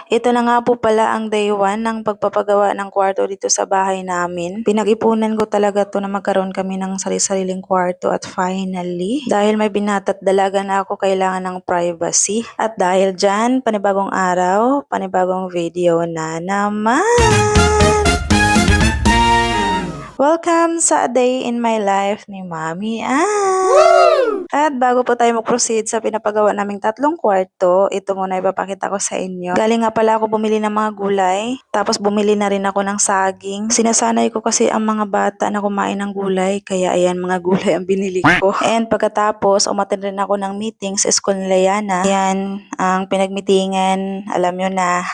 Ito na nga po pala ang day 1 ng pagpapagawa ng kwarto dito sa bahay namin. Pinag-ipunan ko talaga to na magkaroon kami ng sarili-sariling kwarto at finally, dahil may binata't dalaga na ako, kailangan ng privacy. At dahil dyan, panibagong araw, panibagong video na naman! Welcome sa A Day in My Life ni Mami Ann! At bago po tayo mag-proceed sa pinapagawa naming tatlong kwarto, ito muna ipapakita ko sa inyo. Galing nga pala ako bumili ng mga gulay, tapos bumili na rin ako ng saging. Sinasanay ko kasi ang mga bata na kumain ng gulay, kaya ayan, mga gulay ang binili ko. And pagkatapos, umattend rin ako ng meeting sa school ni Leana. Ayan, ang pinagmitingan, alam nyo na,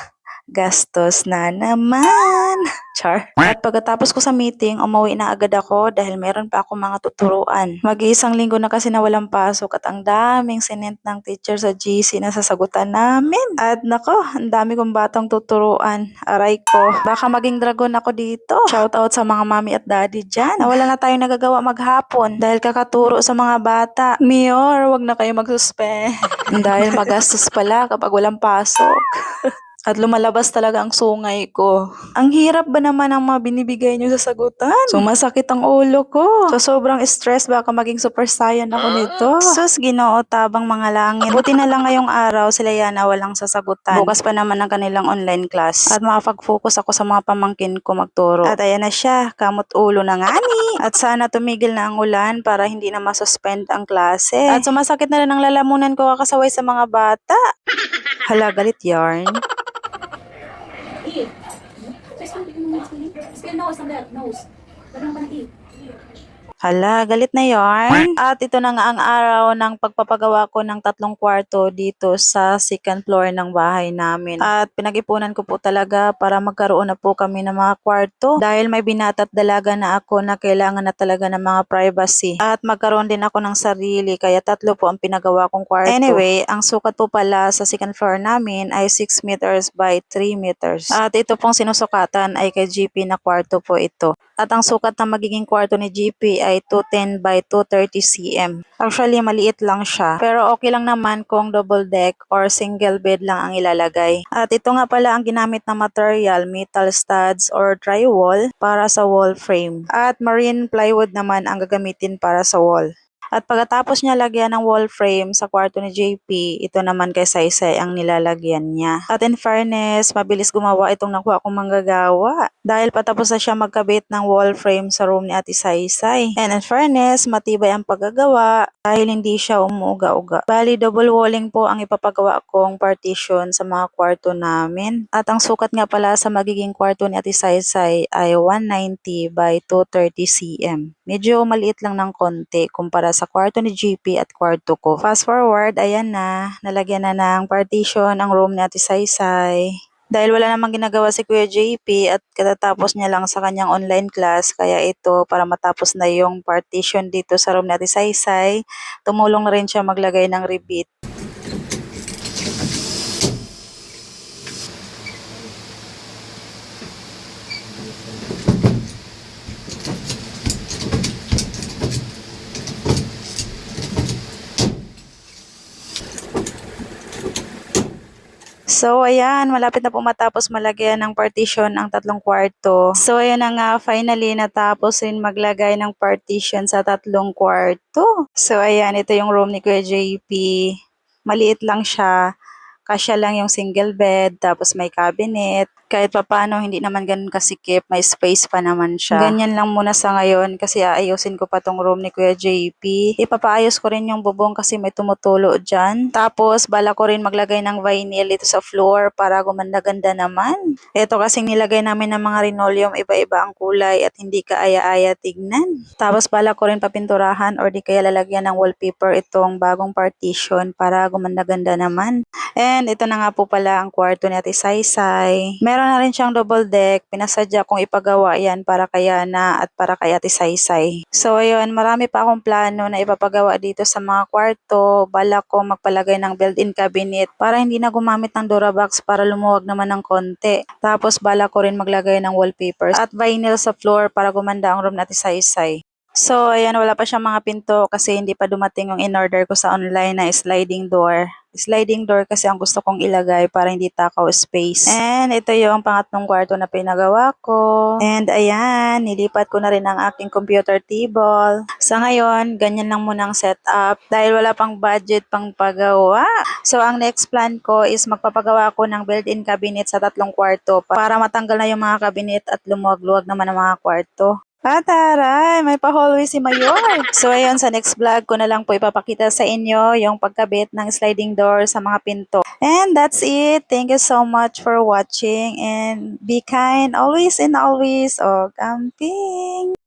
gastos na naman. Char. At pagkatapos ko sa meeting, umuwi na agad ako dahil meron pa ako mga tuturuan. Mag-iisang linggo na kasi na walang pasok at ang daming sinent ng teacher sa GC na sasagutan namin. At nako, ang dami kong batang tuturuan. Aray ko, baka maging dragon ako dito. Shout out sa mga mami at daddy dyan. Na wala na tayong nagagawa maghapon dahil kakaturo sa mga bata. Mior, wag na kayo mag-suspend. Dahil magastos pala kapag walang pasok. At lumalabas talaga ang sungay ko. Ang hirap ba naman ang mga binibigay niyo sa sagutan? Sumasakit ang ulo ko. So sobrang stress, baka maging super saiyan ako nito. Sus, Ginoo, tabang mga langit. Buti na lang ngayong araw sila Yana walang sasagutan. Bukas pa naman ang kanilang online class. At makapag-focus ako sa mga pamangkin ko magturo. At ayan na siya, kamot ulo na ngani. At sana tumigil na ang ulan para hindi na masuspend ang klase. At sumasakit na rin ang lalamunan ko kakasaway sa mga bata. Hala, galit yarn. Hala, galit na yarn. At ito na nga ang araw ng pagpapagawa ko ng tatlong kwarto dito sa second floor ng bahay namin. At pinag-ipunan ko po talaga para magkaroon na po kami ng mga kwarto dahil may binata't dalaga na ako na kailangan na talaga ng mga privacy. At magkaroon din ako ng sarili, kaya tatlo po ang pinagawa kong kwarto. Anyway, ang sukat po pala sa second floor namin ay 6 meters by 3 meters. At ito pong sinusukatan ay kay GP na kwarto po ito. At ang sukat na magiging kwarto ni GP ay 210 by 230 cm. Actually, maliit lang siya. Pero okay lang naman kung double deck or single bed lang ang ilalagay. At ito nga pala ang ginamit na material, metal studs or drywall para sa wall frame. At marine plywood naman ang gagamitin para sa wall. At pagkatapos niya lagyan ng wall frame sa kwarto ni JP, ito naman kay Saysay ang nilalagyan niya. At in fairness, mabilis gumawa itong nakuha kong manggagawa. Dahil patapos na siya magkabit ng wall frame sa room ni Ate Saysay. And in fairness, matibay ang paggagawa dahil hindi siya umuuga-uga. Bali, double walling po ang ipapagawa kong partition sa mga kwarto namin. At ang sukat nga pala sa magiging kwarto ni Ate Saysay ay 190 by 230 cm. Medyo maliit lang ng konti kumpara sa kwarto ni GP at kwarto ko. Fast forward, ayan na, nalagyan na ng partition ang room ni Ate Saysay. Dahil wala namang ginagawa si Kuya JP at katatapos niya lang sa kanyang online class, kaya ito para matapos na yung partition dito sa room ni Ate Saysay, tumulong na rin siya maglagay ng ribbit. So, ayan, malapit na po matapos malagyan ng partition ang tatlong kwarto. So, ayan na nga, finally natapos rin maglagay ng partition sa tatlong kwarto. So, ayan, ito yung room ni Kuya JP. Maliit lang siya. Kasya lang yung single bed, tapos may cabinet. Kahit papano, hindi naman ganun kasikip, may space pa naman siya. Ganyan lang muna sa ngayon kasi aayusin ko pa tong room ni Kuya JP. Ipapaayos ko rin yung bubong kasi may tumutulo dyan. Tapos, bala ko rin maglagay ng vinyl dito sa floor para gumanda-ganda naman. Ito kasing nilagay namin ng mga linoleum, iba-iba ang kulay at hindi kaaya-aya tignan. Tapos, bala ko rin papinturahan or di kaya lalagyan ng wallpaper itong bagong partition para gumanda-ganda naman. And ito na nga po pala ang kwarto ni Ate Saysay. Meron na rin siyang double deck. Pinasadya kong ipagawa yan para kay Yana at para kay Ate Saysay. So ayun, marami pa akong plano na ipapagawa dito sa mga kwarto. Balak ko magpalagay ng built-in cabinet para hindi na gumamit ng Durabox para lumuwag naman ng konti. Tapos balak ko rin maglagay ng wallpapers at vinyl sa floor para gumanda ang room ni Ate Saysay. So, ayan, wala pa siyang mga pinto kasi hindi pa dumating yung in-order ko sa online na sliding door. Sliding door kasi ang gusto kong ilagay para hindi takaw space. And ito yung pangatlong kwarto na pinagawa ko. And ayan, nilipat ko na rin ang aking computer table. Sa ngayon, ganyan lang muna ang setup dahil wala pang budget pang pagawa. So, ang next plan ko is magpapagawa ko ng built-in cabinet sa tatlong kwarto para matanggal na yung mga cabinet at lumuwag-luwag naman ang mga kwarto. Taray! May pa-hallway si Mayor. So, ayun, sa next vlog ko na lang po ipapakita sa inyo yung pagkabit ng sliding door sa mga pinto. And that's it. Thank you so much for watching and be kind always and always. O, camping!